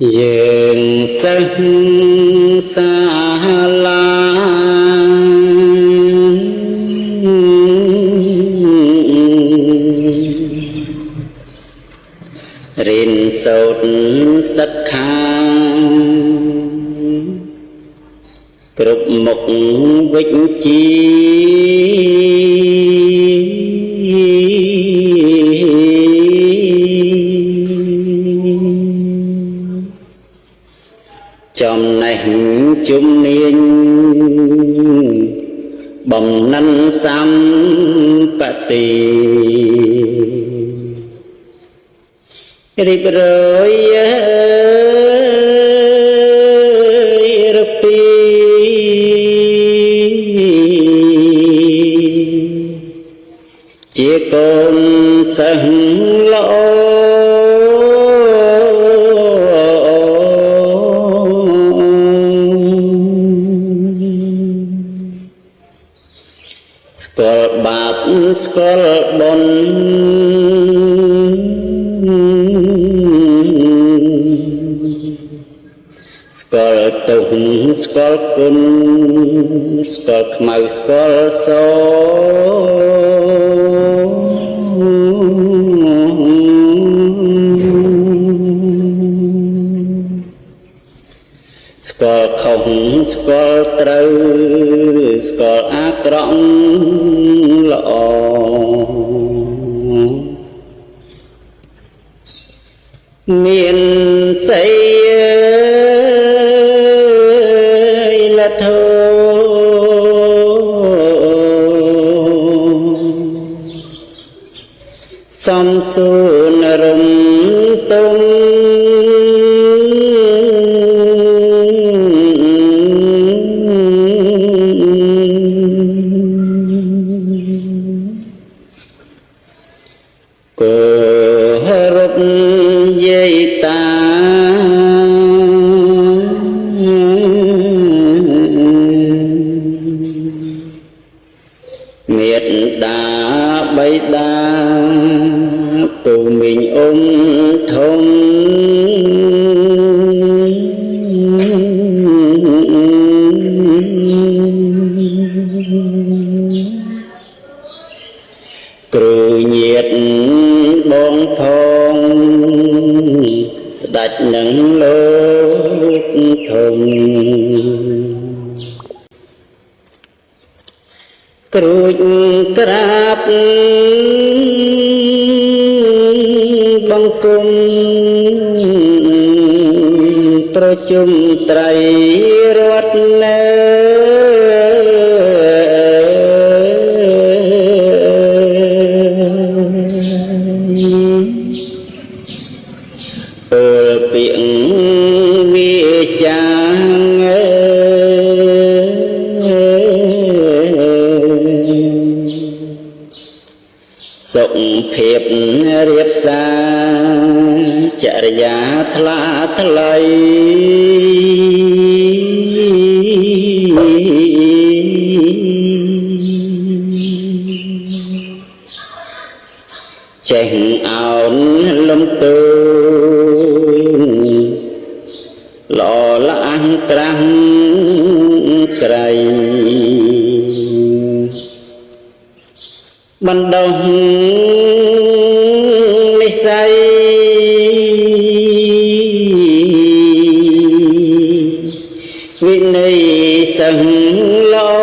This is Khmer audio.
យើងសិស្សសាលារៀនសូត្រសិក្ខាគ្រប់មុខវិជ្ជាចំណេះជំនាញបំណិនសម្បត្តិរីបរយរពីជាកូនសិស្សល្អស្គាល់បាបស្គាល់បុណ្យស្គាល់ទោសស្គាល់គុណស្គាល់ខ្មៅស្គាល់សស្គាល់ខុសស្គាល់ត្រូវស្គាល់អាក្រក់ល្អមានសីលធម៌សំសួនរំទុំគោរពយាយតាមេត្តាបិតាពូមីងអ៊ំធំគ្រូញាតិបងផងស្ដេចនឹងលោកធំគ្រូចក្រាបបង្គំប្រជុំត្រីរតនេពលពាក្យវាចាសុភាពរៀបសារចរិយាថ្លាថ្លៃចេះអោនលំទោល្អល្អះក្រាស់ក្រៃបណ្ដុះនិស្ស័យវិន័យសឹងល្អ